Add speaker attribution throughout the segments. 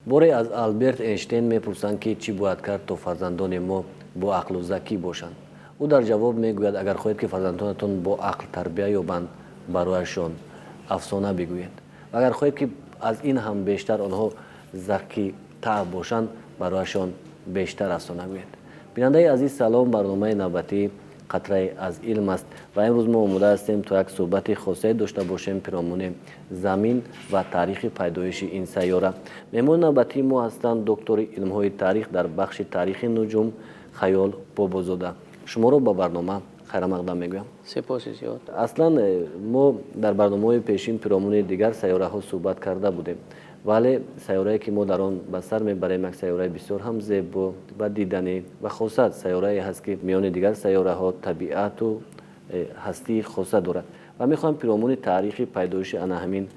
Speaker 1: باره از آلبرت اینشتین میپرسند که چی باید کرد تا فرزندان ما با عقل و ذکی باشند. او در جواب میگوید اگر خواهید که فرزندانتان با عقل تربیت یابند برایشان افسانه بگویید و اگر خواهید که از این هم بیشتر آنها ذکی تر باشند برایشان بیشتر افسانه گویید. بیننده عزیز سلام، برنامه نوبتی قطره از علم است و امروز ما آماده هستیم تا یک صحبت خاصه داشته باشیم پیرامون زمین و تاریخ پیدایش این سیاره. مهمان نوبتی ما هستند دکتر علم‌های تاریخ در بخش تاریخ نجوم خیال بابازاده. شما رو با برنامه خیر مقدم میگویم.
Speaker 2: سپاس زیاد.
Speaker 1: اصلا ما در برنامه‌های پیشین پیرامون دیگر سیاره ها صحبت کرده بودیم، ولی سیاره‌ای که ما در آن به سر میبریم یک سیاره بسیار هم زیبا و دیدنی و خاصیت سیاره‌ای هست که میان دیگر سیاره ها طبیعت و هستی خاصه دارد و میخوایم پیرامون تاریخ پیدایش آن همین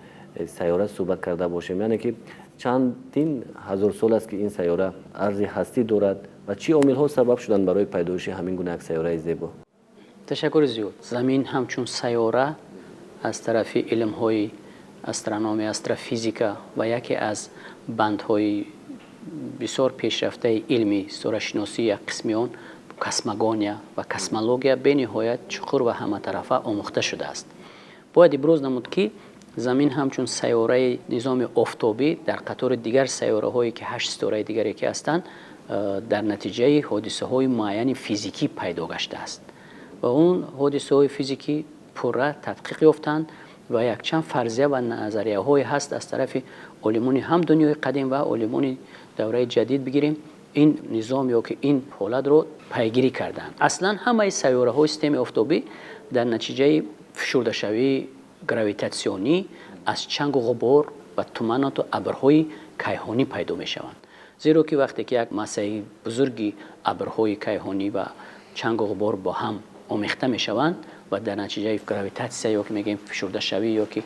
Speaker 1: سیاره صحبت کرده باشیم. یعنی که چندین هزار سال است که این سیاره عرض هستی دارد و چی عامل‌ها سبب شدن برای پیدایش همین گونه یک سیاره زیبا؟
Speaker 2: تشکر زیاد. زمین همچون سیاره از طرف علم‌های استرونومی، استرافیزیکا و یکی از بندهای بسیار پیشرفته علمی ستاره‌شناسی یک قسمی آن کسمگونیا و کسمولوژیا به نهایت چقدر و همه طرفه آموخته شده است. باید ابراز نمود که زمین همچون سیاره نظام آفتابی در قطار دیگر سیاره هایی که 8 ستاره دیگری که هستند در نتیجه حادثه های معین فیزیکی پیدا گشته است و اون حادثه های فیزیکی پوره تحقیق یافتند و یک چند فرضیه و نظریه های هست از طرف علمان هم دنیای قدیم و علمان دوره جدید بگیریم این نظام یا که این حالت رو پیگیری کردند. اصلا همه سیاره های سیستم آفتابی در نتیجه فشرده شوی گراویتاسیونی از چنگ و غبار و تمنات و ابرهای کیهانی پیدا می شوند. زیرا که وقتی که یک مساحت بزرگی ابرهای کیهانی و چنگ و غبار با هم آمیخته می شوند و در نتیجه گراویتاسیون یا که میگیم فشرده شوی یا که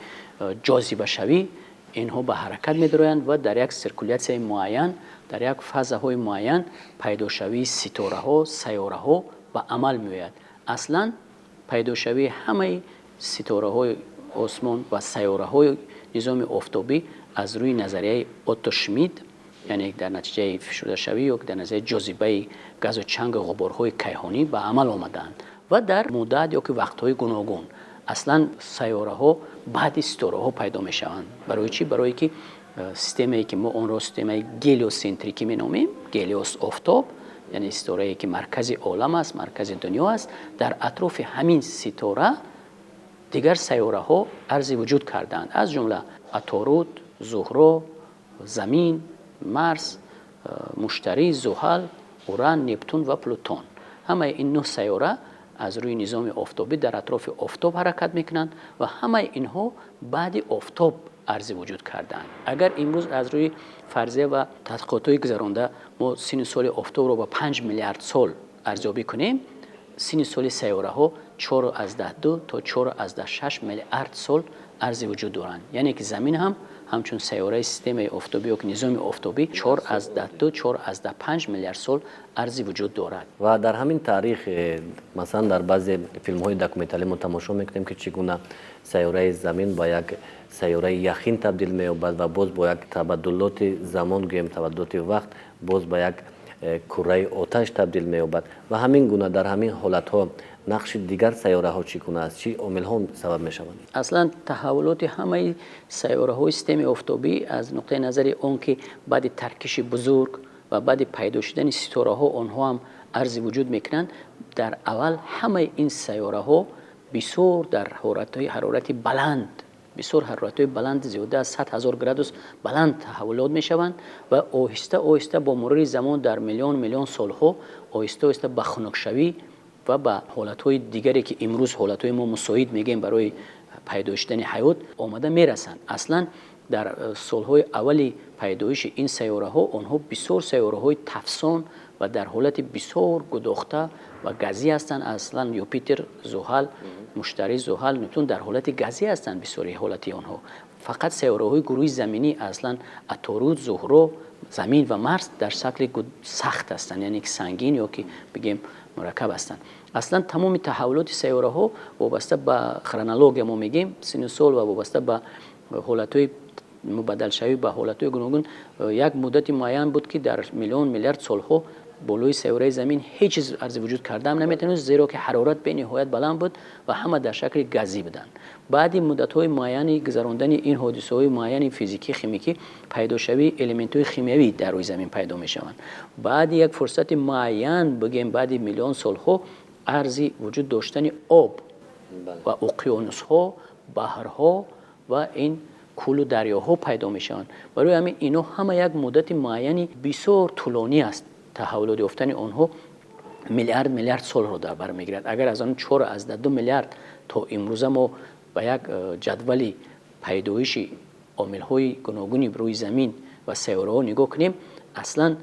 Speaker 2: جاذبه شوی اینها به حرکت می درآیند و در یک سرکولیت معین در یک فضاهای معین پیدا شوی ستاره ها سیاره ها به عمل می آید. اصلا پیدا شوی همه ستاره های آسمان و سیاره های نظام آفتابی از روی نظریه اوتو شمید یعنی در نتیجه فشرده شوی یا در نتیجه جاذبه گاز و چنگ و غبارهای کیهانی به عمل آمدند و در مدت یا که وقت‌های گوناگون اصلا سیاره ها بعد ستاره ها پیدا می شوند. برای چی؟ برای که سیستمی که ما اون را سیستم گلیوسنتریکی می نامیم، گلیوس آفتاب یعنی ستاره‌ای که مرکز عالم است، مرکز دنیا است، در اطراف همین ستاره دیگر سیاره ها عرض وجود کردند از جمله عطارد، زهره، زمین، مرس، مشتری، زحل، اوران، نپتون و پلوتون. همه این 9 سیاره از روی نظام آفتابی در اطراف آفتاب حرکت میکنند و همه اینها بعد آفتاب عرض وجود کردند. اگر امروز از روی فرضیه و تحقیقات‌های گذرانده ما سین سال آفتاب رو با 5 میلیارد سال ارزیابی کنیم، سین سال سیاره ها 4.2 تا 4.6 میلیارد سال عرض وجود دارند. یعنی که زمین هم همچون سیاره سیستم آفتابی و نظام آفتابی 4.2 4.5 میلیارد سال عرض وجود دارد.
Speaker 1: و در همین تاریخ مثلا در بعضی فیلم های داکومنتری ما تماشا میکنیم که چگونه سیاره زمین با یک سیاره یخین تبدیل می‌یابد و باز با یک تبدلات زمان گویم تبدلات وقت باز با یک کره آتش تبدیل می‌یابد و همین گونه در همین حالت ها نقش دیگر سیاره ها چگونه است؟ چی عامل ها سبب می‌شوند؟
Speaker 2: اصلا تحولات همه سیاره های سیستم آفتابی از نقطه نظر اون که بعد ترکش بزرگ و بعد پیدا شدن ستاره ها آنها هم عرض وجود میکنند. در اول همه این سیاره ها بسیار در حرارت بلند بسیار حرارت بلند زیاده از 100,000 گرادوس بلند تحولات می شوند و آهسته آهسته با مرور زمان در میلیون سالها آهسته آهسته به خنک و به حالت‌های دیگری که امروز حالت‌های ما مساعد میگیم برای پیدا شدن حیات آمده میرسند. اصلا در سالهای اولی پیدایش این سیاره ها آنها بسیار سیاره های تفسان و در حالت بسیار گداخته و گازی هستند. اصلا یوپیتر، زحل، مشتری، زحل، نپتون در حالت گازی هستند. بسیاری حالتی آنها فقط سیاره های گروه زمینی اصلا عطارد، زهره، زمین و مرس در شکل سخت هستند، یعنی که سنگین یا که بگیم مرکب هستند. اصلا تمام تحولات سیاره ها وابسته به کرونولوژی ما میگیم سینوسول و وابسته به حالت‌های مبدل شوی به حالت‌های گوناگون یک مدت معین بود که در میلیون میلیارد سالها بالای سیاره زمین هیچ چیز ارزی وجود کرده هم نمیتونست، زیرا که حرارت به نهایت بلند بود و همه در شکل گازی بودن. بعد مدت‌های معینی گذراندن این حادثه‌های معین فیزیکی خیمیکی پیدا شوی المنت‌های شیمیایی در روی زمین پیدا میشوند. بعد یک فرصت معین بگیم بعد میلیون سالها ارزی وجود داشتن آب و اقیانوس‌ها، بحرها و این کل و دریاها پیدا میشن. برای همین اینا همه یک مدت معینی بسیار طولانی است. تحولات یافتن آنها میلیارد سال رو در بر میگیرد. اگر از آن 4 از 2 میلیارد تا امروز ما با یک جدولی پیدایش عامل‌های گوناگونی روی زمین و سیاره‌ها نگاه کنیم، اصلا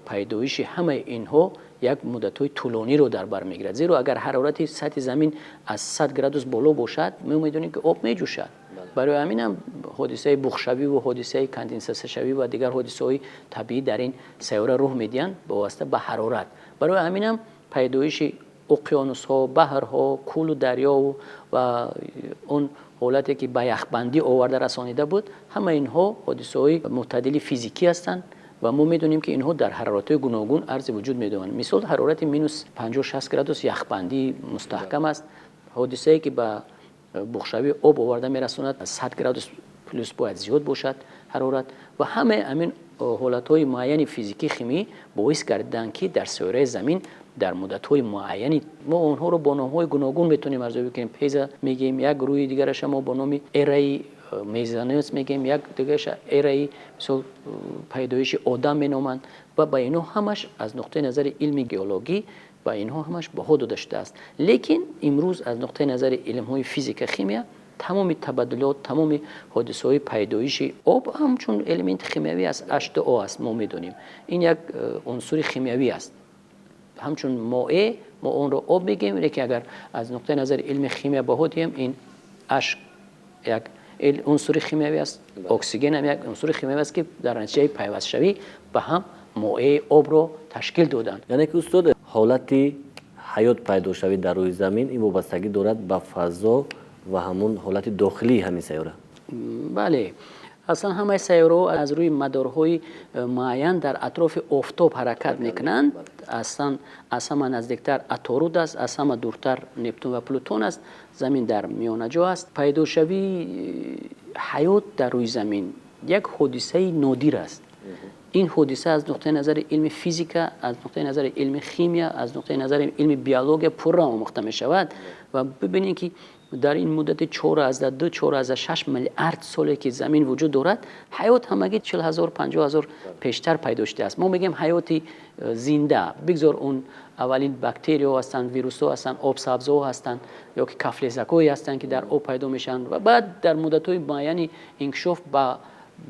Speaker 2: پیدایش همه اینها یک مدت‌های طولانی رو در بر میگیرد. زیرا اگر حرارت سطح زمین از 100 گرادوس بالا باشد، ما می‌دونیم که آب میجوشد. برای همین هم حادثه بخشوی و حادثه کاندنساسیون شوی و دیگر حادثه‌های طبیعی در این سیاره رخ میدن با واسطه به حرارت. برای همین هم پیدایش اقیانوس‌ها، بحرها، کل و دریا و اون حالتی که به یخبندی آورده رسانیده بود، همه اینها حادثه‌های معتدل فیزیکی هستند و ما میدونیم که اینها در حرارت‌های گوناگون عرض وجود می‌دهند. مثال حرارت مینوس 50-60 گرادوس یخبندی مستحکم است. حادثه‌ای که به بخشوی آب آورده میرساند 100 گرادوس پلوس باید زیاد باشد حرارت و همه همین حالت‌های معین فیزیکی شیمی باعث کردند که در سیاره زمین در مدت‌های معینی ما اونها رو با نام‌های گوناگون میتونیم ارزیابی کنیم. پیزا میگیم، یک گروه دیگرش ما با نام ارای میزانیت میگیم، یک دیگرش ارای مثل پیدایش آدم مینامند و با اینها همش از نقطه نظر علم ژئولوژی و اینها همش بها داشته است. لیکن امروز از نقطه نظر علم‌های فیزیک شیمی تمام تبادلات، تمام حادثه‌های پیدایش آب همچون المنت شیمیایی است، H2O است. ما میدونیم این یک عنصر شیمیایی است. همچون مایع ما اون رو آب میگیم، لیکن اگر از نقطه نظر علم شیمی بها دیم این H یک عنصر شیمیایی است، اکسیژن هم یک عنصر شیمیایی است که در نتیجه پیوست شوی به هم مایع آب رو تشکیل دادن.
Speaker 1: یعنی که استاد حالت حیات پیدا شوی در روی زمین این وابستگی دارد به فضا و همون حالت داخلی همین سیاره.
Speaker 2: بله، اصلا همه سیاره از روی مدارهای معین در اطراف آفتاب حرکت میکنند. اصلا از همه نزدیکتر عطارد است، از همه دورتر نپتون و پلوتون است. زمین در میانه جا است. پیدا شوی حیات در روی زمین یک حادثه نادر است. این حادثه از نقطه نظر علم فیزیک، از نقطه نظر علم شیمی، از نقطه نظر علم بیولوژی پر آموخته می شود و ببینید که در این مدت 4.2-4.6 میلیارد سالی که زمین وجود دارد، حیات همگی 40,000-50,000 پیشتر پیدا شده است. ما میگیم حیات زنده، بگذار اون اولین باکتریا هستند، ویروس ها هستند، آب سبزها هستند یا که کفلیزک‌هایی هستند که در آب پیدا میشن و بعد در مدت‌های معینی انکشاف با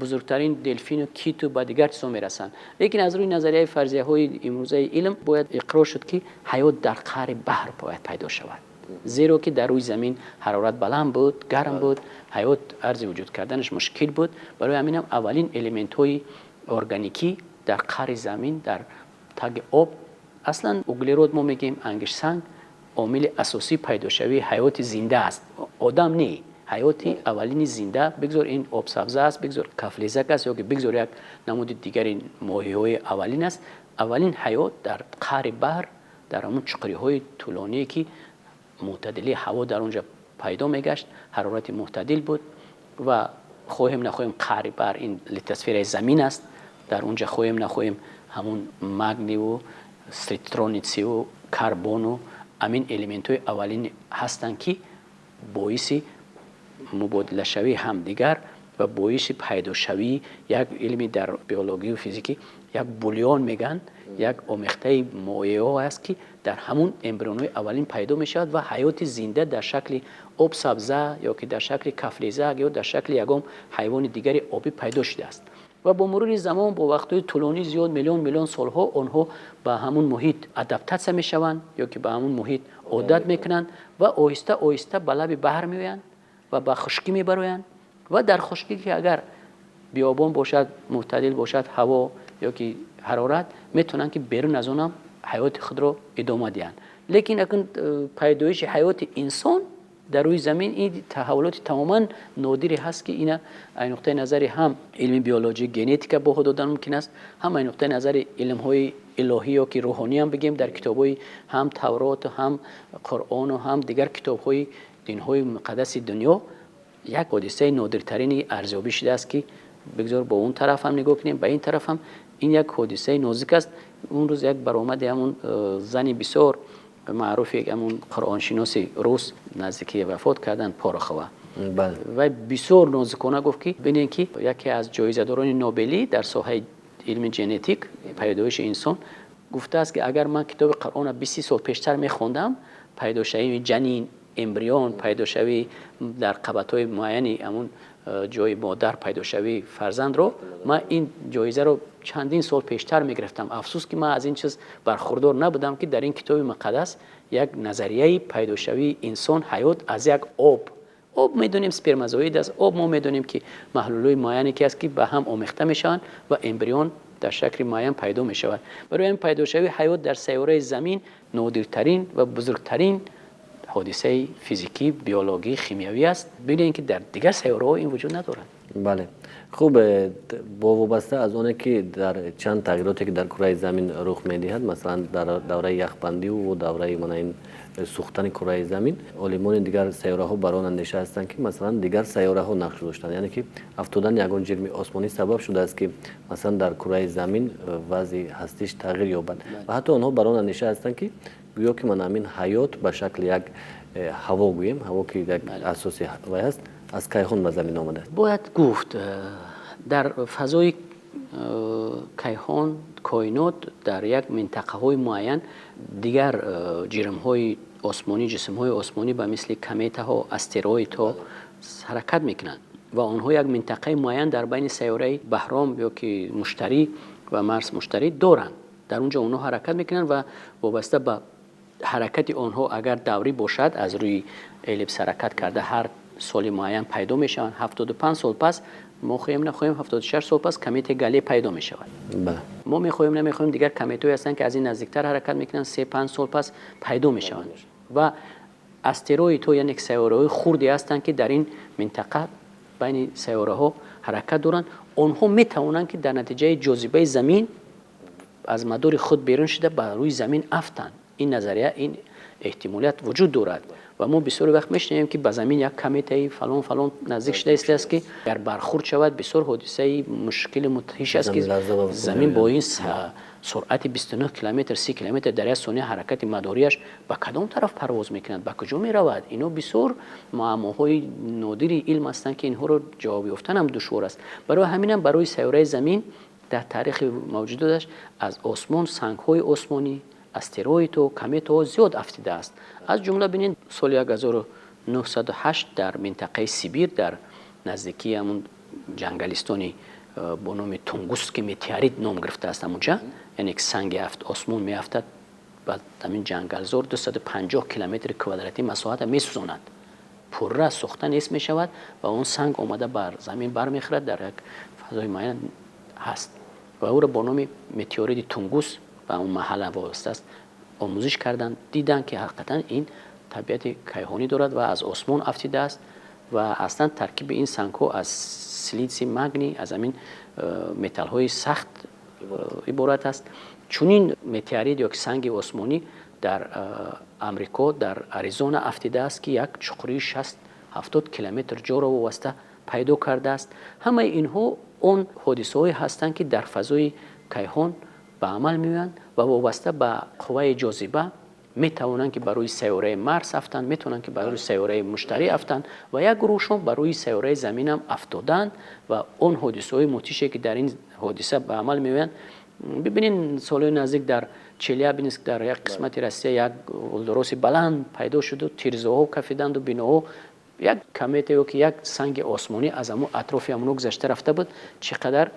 Speaker 2: بزرگترین دلفین و کیت و با دیگر چیزا میرسند. لیکن از روی نظریه فرضیه های امروزه علم باید اقرار شد که حیات در قعر بحر باید پیدا شود، زیرا که در روی زمین حرارت بلند بود، گرم بود، حیات ارزی وجود کردنش مشکل بود. برای همین هم اولین الیمنت های ارگانیکی در قعر زمین، در تگ آب، اصلا اگلرود ما میگیم انگشت سنگ عامل اساسی پیدا شوی حیات زنده است. آدم نه، حیات اولین زنده، بگذار این آب سبزه است، بگذار کفلیزک است یا که بگذار یک نمود دیگر ماهی‌های اولین است. اولین حیات در قعر بحر، در همون چقری‌های طولانی که معتدلی هوا در اونجا پیدا میگشت، حرارت معتدل بود و خواهیم نخواهیم قعر بحر این لیتوسفر زمین است. در اونجا خواهیم نخواهیم همون مگنی و سیترونیسی و کربن و همین الیمنت‌های اولین هستند که باعث مبادله شوی همدیگر و باعث پیدا شوی یک علمی در بیولوژی و فیزیکی یک بولیون میگن، یک آمیخته مایع است که در همون امبریون‌های اولین پیدا میشود و حیات زنده در شکل آب سبزه یا که در شکل کفلیزک یا در شکل یگام حیوان دیگری آبی پیدا شده است. و با مرور زمان با وقت‌های طولانی زیاد میلیون سالها آنها به همون محیط ادپتاسیون میشوند یا که به همون محیط عادت میکنند و آهسته آهسته به لب بحر میآیند و به خشکی میبرویند و در خشکی که اگر بیابان باشد، معتدل باشد هوا یا که حرارت، میتونن که بیرون از اونم حیات خود رو ادامه دهند. لیکن اگر پیدایش حیات انسان در روی زمین این تحولات تماما نادری هست که اینا از نقطه نظر هم علم بیولوژی ژنتیک به خود دادن ممکن است، هم از نقطه نظر علم های الهی یا که روحانی هم بگیم در کتاب‌های هم تورات و هم قرآن و هم دیگر کتاب‌های دین‌های مقدس دنیا یک حادثه نادرترین ارزیابی شده است که بگذار با اون طرف هم نگاه کنیم، به این طرف هم این یک حادثه نازک است. اون روز یک برآمد همون زنی بسیار معروف، یک همون قرآن شناس روس نزدیکی وفات کردن پارخوا،
Speaker 1: بله.
Speaker 2: و بسیار نازکانه گفت که ببینید که یکی از جایزه‌داران نوبلی در ساحه علم ژنتیک پیدایش انسان گفته است که اگر من کتاب قرآن 20 سال پیشتر می‌خوندم، پیدایش جنین امبریون، پیدایش در قبط‌های معینی همون جای مادر پیدایش فرزند رو، من این جایزه رو چندین سال پیشتر میگرفتم. افسوس که من از این چیز برخوردار نبودم که در این کتاب مقدس یک نظریه پیدایش انسان حیات از یک آب میدونیم سپرمازوئید است. آب ما میدونیم که محلول‌های معینی که است که به هم آمیخته میشن و امبریون در شکل معین پیدا میشود. برای این پیدایش حیات در سیاره زمین نادرترین و بزرگترین حادثه فیزیکی، بیولوژی، شیمیایی است، بدون اینکه در دیگر سیاره‌ها این وجود ندارد.
Speaker 1: بله. خوب، با وابسته از اونه که در چند تغییراتی که در کره زمین رخ می‌دهد، مثلا در دوره یخبندی و دوره این سوختن کره زمین، عالمان دیگر سیاره ها بران اندیشه هستند که مثلا دیگر سیاره ها نقش داشتند، یعنی که افتادن یگان جرم آسمانی سبب شده است که مثلا در کره زمین وضع هستیش تغییر یابد و حتی آنها بران اندیشه هستند که گویا که من همین حیات به شکل یک هوا گوییم، هوا که یک اساس هوا است، از کیهان به زمین آمده است.
Speaker 2: باید گفت در فضای کیهان کائنات در یک منطقه های معین دیگر جرم های آسمانی، جسم های آسمانی به مثل کمیت ها، استروید ها حرکت میکنند و آنها یک منطقه معین در بین سیاره بهرام یا که مشتری و مرز مشتری دارند. در اونجا آنها حرکت میکنند و وابسته به حرکت آنها اگر دوری باشد از روی الیپس حرکت کرده هر سال معین پیدا میشوند. 75 سال پس ما خواهیم نخواهیم 76 سال پس کمیت گلی پیدا میشود.
Speaker 1: بله.
Speaker 2: ما میخواهیم نمیخواهیم دیگر کمیت‌هایی هستند که از این نزدیکتر حرکت میکنن، 3-5 سال پس پیدا میشوند و استروید ها یعنی سیاره‌های خردی هستند که در این منطقه بین سیاره ها حرکت دارند. آنها میتوانند که در نتیجه جاذبه زمین از مدار خود بیرون شده بر روی زمین افتند. این نظریه، این احتمالیت وجود دارد و ما بسیار وقت میشنویم که به زمین یک کمیته فلان نزدیک شده است که اگر برخورد شود بسیار حادثه مشکل مدهش است که زمین با این سرعت 29 کیلومتر 30 کیلومتر در ثانیه حرکت مداریش به کدام طرف پرواز میکند، به کجا میرود؟ اینا بسیار معماهای نادری علم هستند که اینها رو جواب یافتن هم دشوار است. برای همین هم برای سیاره زمین در تاریخ موجودش از آسمان سنگ‌های آسمانی، استروید و کمیت ها زیاد افتیده است. از جمله ببینید سال 1908 در منطقه سیبیر در نزدیکی همون جنگلستانی با نام تونگوس که متئوریت نام گرفته است اونجا، یعنی یک سنگ آسمون میافتد و همین جنگلزار 250 کیلومتر کوادراتی مساحت میسوزاند، پره سوختن اسم میشود و اون سنگ آمده بر زمین برمیخورد در یک فضای معین هست و او را با نام متئوریت تونگوس و اون محل وابسته است آموزش کردند، دیدن که حقیقتا این طبیعت کیهانی دارد و از آسمان افتیده است و اصلا ترکیب این سنگ ها از سیلیسیوم مگنی از همین متال های سخت عبارت است. چون این متئوریت یا سنگ آسمانی در امریکا در آریزونا افتیده است که یک چقری 60-70 کیلومتر جا را وابسته پیدا کرده است. همه اینها اون حادثه های هستند که در فضای کیهان به عمل می‌آیند و وابسته به قوه جاذبه میتوانند که برای سیاره مرز افتند، میتوانند که برای سیاره مشتری افتند و یک گروهشون برای سیاره زمین هم افتادند و اون حادثه‌های مدهشی که در این حادثه به عمل می‌آیند. ببینید سال‌های نزدیک در چلیابینسک در یک قسمت روسیه یک اولدروس بلند پیدا شد و تیرزه‌ها کفیدند و بناها یک کمیته که یک سنگ آسمانی از همون اطراف همون گذشته رفته بود چقدر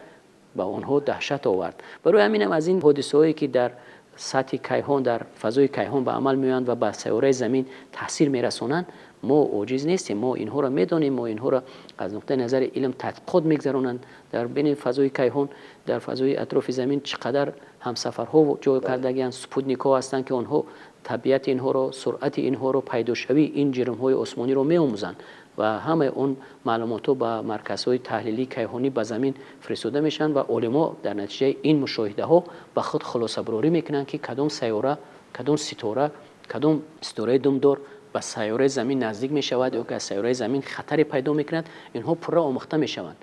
Speaker 2: با اونها دهشت آورد. برای همین هم از این حادثه‌هایی که در سطح کیهان در فضای کیهان به عمل می‌آیند و به سیاره زمین تاثیر می‌رسانند ما عاجز نیستیم، ما اینها را میدانیم، ما اینها را از نقطه نظر علم تحقیقات میگذرونند. در بین فضای کیهان، در فضای اطراف زمین چقدر همسفرها جای کردگیان، سپوتنیک ها هستند که آنها طبیعت اینها رو، سرعت اینها رو، پیداشوی این جرم های آسمانی رو می‌آموزند و همه اون معلومات با مرکزهای تحلیلی کیهانی به زمین فرستاده میشن و علما در نتیجه این مشاهده ها به خود خلاصه برداری میکنن که کدام سیاره، کدام ستاره، کدام ستاره دمدار به سیاره زمین نزدیک می شود یا که سیاره زمین خطری پیدا میکند. اینها پورا آموخته می شوند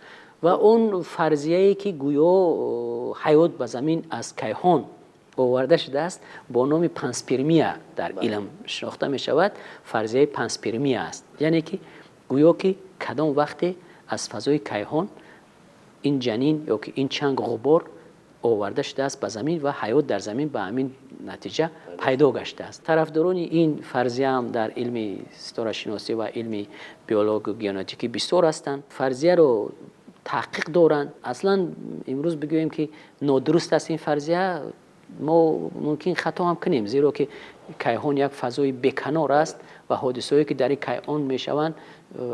Speaker 2: و اون فرضیه‌ای که گویا حیات به زمین از کیهان آورده شده است با نام پنسپرمیا در علم شناخته می شود. فرضیه پنسپرمیا است، یعنی که گویا که کدام وقتی از فضای کیهان این جنین یا که این چنگ غبار آورده شده است به زمین و حیات در زمین به همین نتیجه پیدا گشته است. طرفداران این فرضیه هم در علم ستاره شناسی و علم بیولوژی و ژنتیکی بسیار هستند. فرضیه رو تحقیق دارند. اصلا امروز بگوییم که نادرست است این فرضیه، ما ممکن خطا هم کنیم، زیرا که کیهان یک فضای بیکنار است و حادثه‌ای که در این کیهان میشوند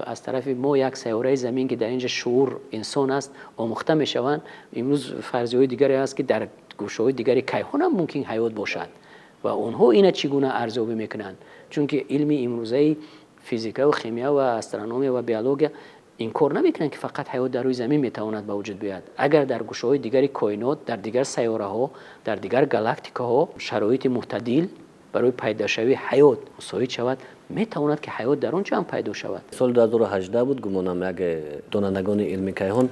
Speaker 2: از طرف ما یک سیاره زمین که در اینجا شعور انسان است آموخته میشوند. امروز فرضیه‌های دیگری است که در گوشه‌های دیگری کیهان هم ممکن حیات باشد و اونها اینا چگونه ارزیابی میکنند؟ چون که علم امروزی فیزیکا و شیمیا و استرونومی و بیولوژی این کار نمیکنن که فقط حیات در روی زمین میتواند به وجود بیاد. اگر در گوشه‌های دیگری کائنات، در دیگر سیاره‌ها، در دیگر گالاکتیکاها شرایط معتدل برای پیدا شوی حیات مساعد شود، میتواند که حیات در اونجا هم پیدا شود.
Speaker 1: سال 2018 بود گمانم یک دانندگان علمی کیهان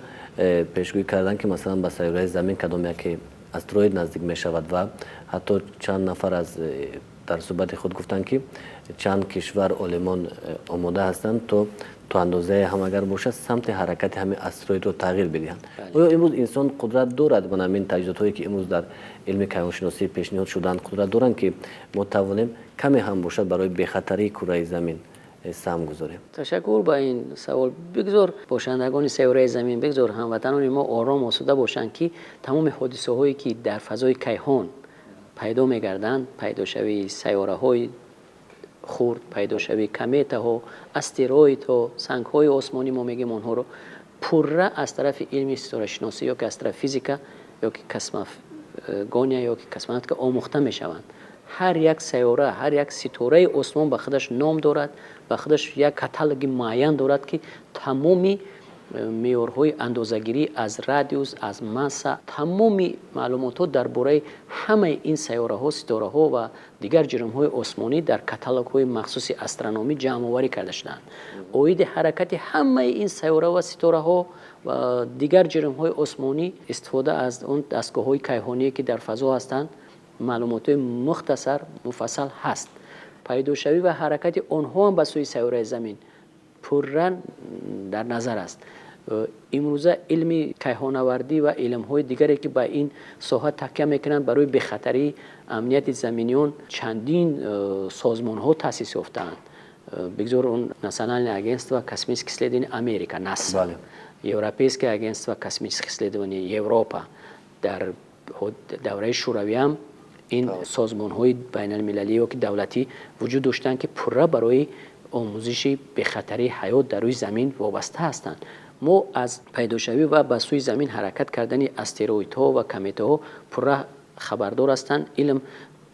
Speaker 1: پیشگویی کردند که مثلا به سیاره زمین کدام یک استروید نزدیک می شود و حتی چند نفر از در صحبت خود گفتند که چند کشور عالمان آماده هستند تو اندازه هم اگر باشد سمت حرکت همین استروید رو تغییر بدهند. آیا امروز انسان قدرت دارد من همین تجهیزات هایی که امروز در علم کیهان شناسی پیشنهاد شدند قدرت دارند که ما توانیم کمی هم باشد برای بخطری کره زمین سهم گذاریم؟
Speaker 2: تشکر با این سوال. بگذار باشندگان سیاره زمین، بگذار هموطنان ما آرام آسوده باشند که تمام حادثه هایی که در فضای کیهان پیدا می‌گردند، پیدا شوی سیاره های خرد، پیدا شوی کمیت ها، استروید ها، سنگ های آسمانی ما میگیم اونها رو پره از طرف علم ستاره شناسی یا که از طرف فیزیکا یا که کسموگونیا یا که کسمونات که آموخته میشوند. هر یک سیاره، هر یک ستاره آسمان به خودش نام دارد، به خودش یک کاتالوگ معین دارد که تمامی معیارهای اندازه‌گیری از رادیوس، از ماسا، تمامی معلومات درباره همه این سیاره ها، ستاره ها و دیگر جرم های آسمانی در کاتالوگ های مخصوص استرونومی جمع آوری کرده شدند. اوید حرکت همه این سیاره و ستاره ها و دیگر جرم های آسمانی استفاده از اون دستگاه های کیهانی که در فضا هستند معلومات مختصر مفصل هست. پیداشوی و حرکت آنها هم به سوی سیاره زمین پررن در نظر است. امروزه علم کیهان‌آوردی و علم‌های دیگری که به این ساحت تکیه میکنند برای بخطری امنیت زمینیان چندین سازمان‌ها تأسیس یافتند. بگذار اون ناسیونال اگنسیتو کسمیچ اسلیدوانی امریکا ناسا، یوروپیسکا اگنسیتو کسمیچ اسلیدوانی اروپا، در دوره شوروی هم این سازمان‌های بین‌المللی و دولتی وجود داشتند که پره برای آموزش بخطری حیات در روی زمین وابسته هستند. ما از پیداشوی و به سوی زمین حرکت کردن استرویدها و کمیت‌ها پره خبردار هستند. علم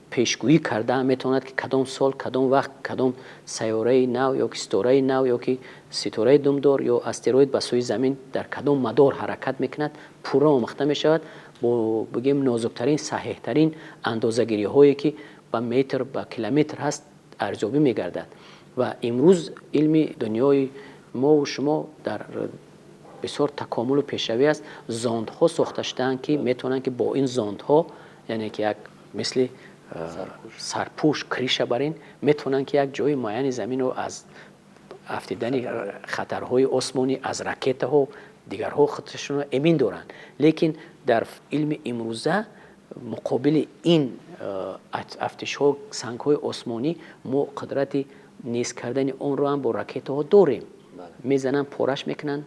Speaker 2: پیشگویی کرده میتواند که کدام سال، کدام وقت، کدام سیاره نو یا ستاره نو یا که ستاره دمدار یا استروید به سوی زمین در کدام مدار حرکت میکند پره آموخته میشود با بگیم نازکترین صحیح ترین اندازه‌گیری هایی که به متر به کیلومتر هست ارزیابی میگردد. و امروز علم دنیای ما و شما در بسیار تکامل و پیشروی است. زاندها ساخته شدند که میتونن که با این زاندها، یعنی که یک مثل سرپوش کریشه برین، میتونن که یک جای معین زمین رو از افتیدن خطرهای آسمانی از راکت ها دیگرها خودشون رو امین دارن. لیکن در علم امروزه مقابل این افتش ها سنگ های آسمانی ما قدرت نیست کردن اون رو هم با راکت ها داریم. میزنن پرش میکنن،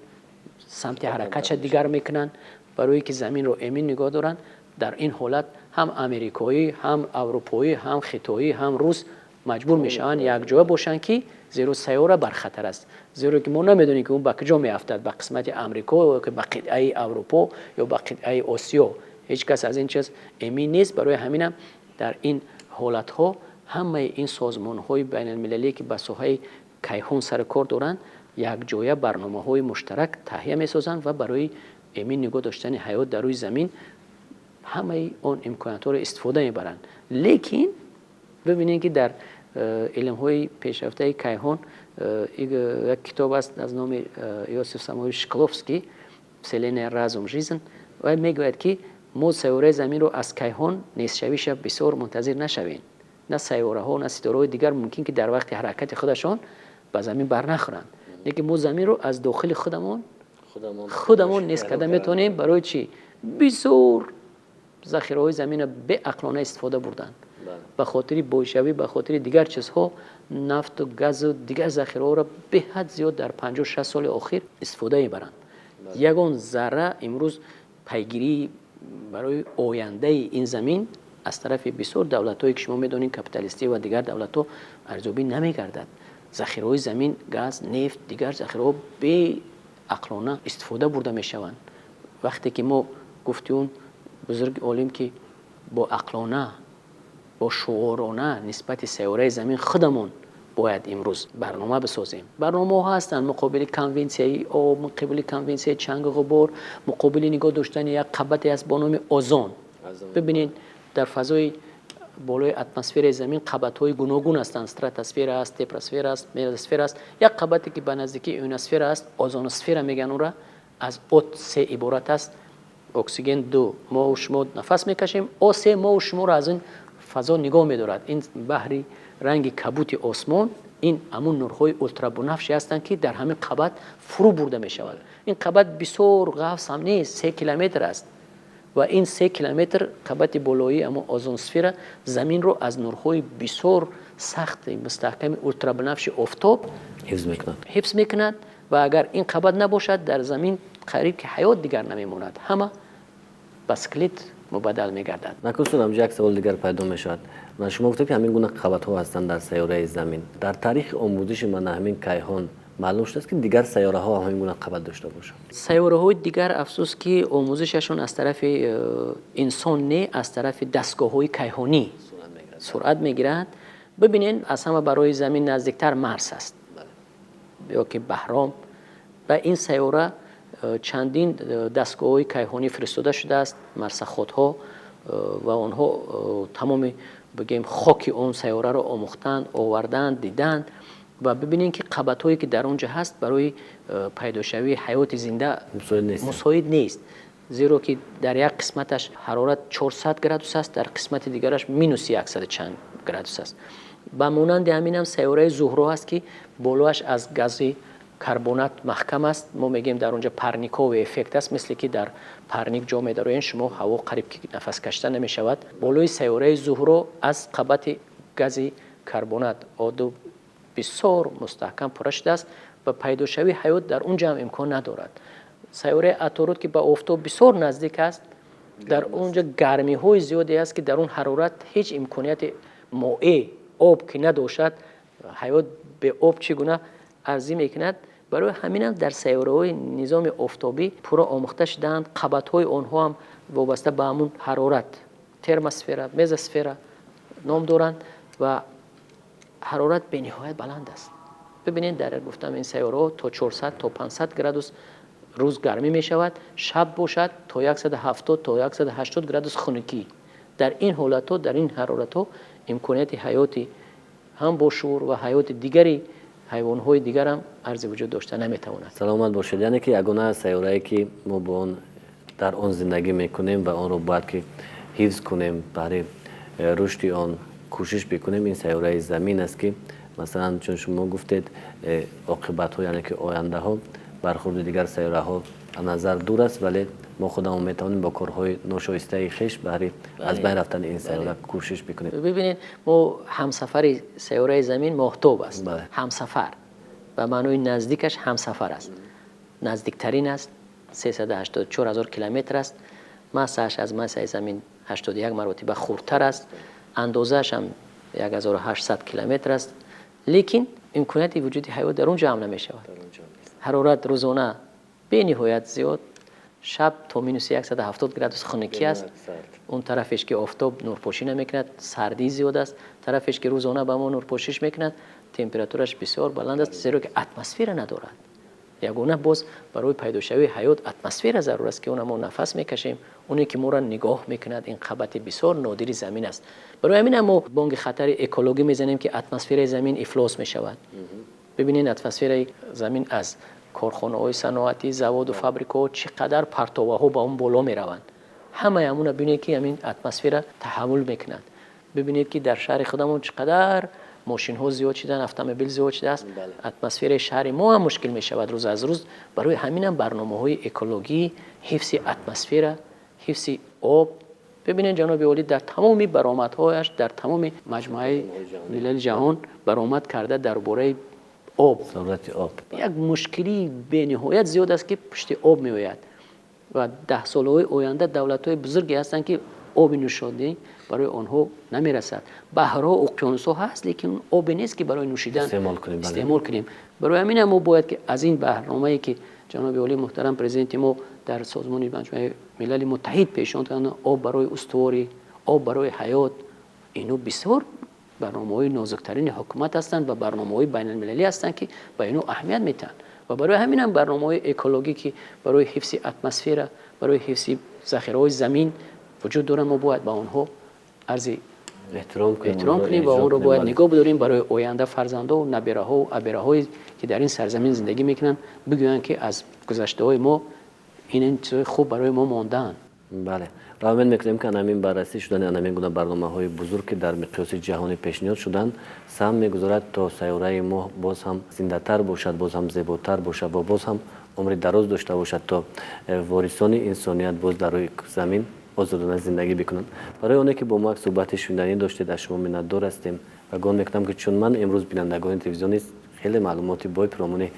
Speaker 2: سمت حرکتش دیگر میکنن برای که زمین رو امین نگاه دارن. در این حالت هم امریکایی، هم اروپایی، هم خیتایی، هم روس مجبور میشن یک جای باشن که زیرا سیاره بر خطر است، زیرا که ما نمیدونیم که اون به کجا میافتد، به قسمت آمریکا یا که به قطعه اروپا یا به قطعه آسیا. هیچ کس از این چیز امین نیست. برای همینم در این حالت ها همه این سازمان های بین المللی که به ساحه کیهان سر کار دارند یک جایه برنامه های مشترک تهیه میسازند و برای امین نگاه داشتن حیات در روی زمین همه اون امکانات ها را استفاده میبرند. لیکن ببینید که در علم های پیشرفته کیهان یک کتاب است از نام یوسف ساموئیل شکلوفسکی سلین رازم ریزن و میگوید که ما سیاره زمین رو از کیهان نیستشویش بسیار منتظر نشویم. نه سیاره ها نه ستاره های دیگر ممکن که در وقت حرکت خودشان به زمین بر نخورند، لیکن ما زمین رو از داخل خودمون نیست کده میتونیم برای چی بسیار ذخیره های زمین به عقلانه استفاده بردن. به خاطر بوشوی به خاطر دیگر چیزها نفت و گاز و دیگر ذخیره ها را به حد زیاد در 50-60 سال اخیر استفاده میبرند. یگان ذره امروز پیگیری برای آینده این زمین از طرف بسیار دولت‌هایی که شما می‌دونید کپیتالیستی و دیگر دولت‌ها ارزیابی نمی‌گردد. ذخیره‌های زمین، گاز، نفت، دیگر ذخیره‌ها به عقلانه استفاده برده می‌شوند. وقتی که ما گفتیم بزرگ عالم که با عقلانه با شعورانه نسبت سیاره زمین خودمون باید امروز برنامه بسازیم. برنامه ها هستن مقابل کنونسیون آب، مقابل کنونسیون چنگ و غبار، مقابل نگاه داشتن یک قبتی است با نام اوزون. ببینید در فضای بالای اتمسفر زمین قبت‌های گوناگون هستند. استراتوسفر است، تروپوسفر است، میزوسفر است. یک قبتی که به نزدیکی ایونوسفر است، اوزونوسفر میگن اون را، از O3 عبارت است. اکسیژن 2 ما و شما نفس میکشیم، O3 ما و شما را از این فضا نگاه می‌دارد. این بحری رنگ کبوت آسمان این همون نورهای اولترا بنفشی هستند که در همین قبت فرو برده می‌شود. این قبت بسیار غوث هم نیست، 3 کیلومتر است و این 3 کیلومتر قبت بالایی اما اوزونوسفر زمین رو از نورهای بسیار سخت مستحکم اولترا بنفش آفتاب حفظ می‌کند و اگر این قبت نباشد در زمین قریب که حیات دیگر نمی‌ماند، همه بسکلیت مبادل می‌گردد.
Speaker 1: نکوستم یک سوال دیگر پیدا می‌شود. من شما گفتید که همین گونه قبت‌ها هستند در سیاره زمین. در تاریخ آموزش من همین کیهان معلوم شده است که دیگر سیاره ها همین گونه قبت داشته باشند.
Speaker 2: سیاره های دیگر افسوس که آموزششون از طرف انسان نه، از طرف دستگاه های کیهانی سرعت میگیرد. ببینید از همه برای زمین نزدیکتر مرس است یا که بهرام و این سیاره چندین دستگاه های کیهانی فرستاده شده است، مرسخودها و آنها تمام بگیم خاک اون سیاره را آموختند، آوردند، دیدند و ببینید که قبت‌هایی که در اونجا هست برای پیداشوی حیات زنده مساعد نیست، زیرا که در یک قسمتش حرارت 400 گرادوس است، در قسمت دیگرش مینوس 100 چند گرادوس است. به مانند همین هم سیاره زهره است که بالایش از گاز کربنات محکم است. ما میگیم در اونجا پرنیکا و افکت است، مثل که در پرنیک جا می‌دارین شما هوا قریب که نفس کشیدن نمی‌شود. بالای سیاره زهره از قبت گاز کربنات آدو بسیار مستحکم پر شده است و پیداشوی حیات در اونجا هم امکان ندارد. سیاره عطارد که به آفتاب بسیار نزدیک است، در اونجا گرمی‌های زیادی است که در اون حرارت هیچ امکانیت مائع آب که نداشت، حیات به آب چگونه ارزی میکند. برای همین هم در سیاره‌های نظام آفتابی پورا آموخته شدند. قبت‌های آنها هم وابسته به همون حرارت ترموسفر، میزوسفر نام دارند و حرارت به نهایت بلند است. ببینید در گفتم این سیاره تا 400 تا 500 گرادوس روز گرمی می شود، شب باشد تا 170 تا 180 گرادوس خنکی. در این حالت‌ها در این حرارت‌ها امکانیت حیاتی هم با شعور و حیات دیگری حیوان‌های دیگر هم عرض وجود داشته نمی‌تواند.
Speaker 1: سلامت باشید. یعنی که یگانه سیاره‌ای که ما با آن در آن زندگی می‌کنیم و آن رو باید که حفظ کنیم، برای رشد آن کوشش بکنیم، این سیاره زمین است که مثلا چون شما گفتید عاقبت‌ها یعنی که آینده ها برخورد دیگر سیاره ها از نظر دور است، ولی ما خودمون میتونیم با کارهای ناشایسته خویش برای از بین رفتن این سیاره کوشش بکنیم.
Speaker 2: ببینید ما همسفر سیاره زمین ماهتاب است. همسفر و معنای نزدیکش همسفر است. نزدیکترین است، 384,000 کیلومتر است. مساحش از مساحت زمین 81 مرتبه خردتر است. اندازه‌اش هم 1800 کیلومتر است. لیکن امکانیت وجود حیات در اونجا هم نمی شود. حرارت روزانه به نهایت زیاد، شب تا مینوس 170 گرادوس خنکی است. اون طرفش که آفتاب نورپوشی نمیکند سردی زیاد است، طرفش که روزانه به ما نورپوشش میکند تمپراتورش بسیار بلند است، زیرا که اتمسفر ندارد. یگانه باز برای پیدا شوی حیات اتمسفر ضرور است که اون ما نفس میکشیم، اونی که ما را نگاه میکند. این قبط بسیار نادری زمین است. برای همین ما بانگ خطر اکولوژی میزنیم که اتمسفر زمین افلاس میشود. ببینید اتمسفر زمین از کارخانه‌های صنعتی، زواد و فابریک‌ها چقدر پرتوها با اون بالا میروند. همه همون ببینید که همین اتمسفر تحول میکنند. ببینید که در شهر خودمون چقدر ماشین ها زیاد شدن، اتومبیل زیاد شده است. اتمسفر شهر ما هم مشکل می شود روز از روز. برای همین هم برنامه‌های اکولوژی، حفظ اتمسفر، حفظ آب. ببینید جناب عالی در تمام برآمدهایش در تمام مجموعه ملل جهان برآمد کرده درباره آب.
Speaker 1: ضرورت آب
Speaker 2: یک مشکلی به نهایت زیاد است که پشت آب می آید و 10 سال‌های آینده دولت‌های بزرگی هستند که آب نوشیدنی برای آنها نمیرسد. بحرها و اقیانوس‌ها هست لیکن آب نیست که برای نوشیدن استعمال کنیم. برای همین ما باید که از این برنامه‌ای که جناب عالی محترم پرزیدنت ما در سازمان مجموعه ملل متحد پیشنهاد کردن، آب برای استواری، آب برای حیات، اینو بسیار برنامه‌های نازکترین حکومت هستند و برنامه‌های بین‌المللی هستند که به اینو اهمیت میدن. و برای همین هم برنامه‌های اکولوژی که برای حفظ اتمسفر، برای حفظ ذخیره‌های زمین وجود دارن، ما باید با آنها عرض احترام کنیم و اون رو باید نگاه بداریم برای آینده فرزندان و نبیره‌ها و ابیره‌هایی که در این سرزمین زندگی میکنن بگویند که از گذشته‌های ما این چیزای خوب برای ما ماندن.
Speaker 1: بله، راهمن میکنیم که همین بررسی شدن همین گونه برنامه‌های بزرگ که در مقیاس جهانی پیشنهاد شدن سهم میگذارد تا سیاره ما باز هم زنده‌تر باشد، باز هم زیباتر باشد و باز هم عمر دراز داشته باشد تا وارثان انسانیت باز در روی زمین آزادانه زندگی بکنند. برای اونایی که با ما صحبت شنیدنی داشتید از شما منتدار هستیم و گمان میکنم که چون من امروز بینندگان تلویزیونی خیلی معلوماتی با پیرامون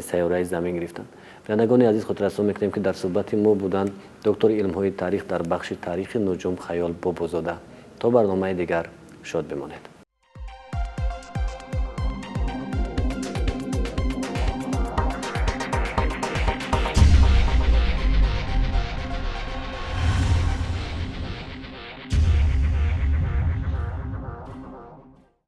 Speaker 1: سیاره زمین گرفتن. بینندگان عزیز خاطر رسانی میکنیم که در صحبت ما بودن دکتر علم‌های تاریخ در بخش تاریخ نجوم خیال بابازاده. تا برنامه دیگر شاد بمانید.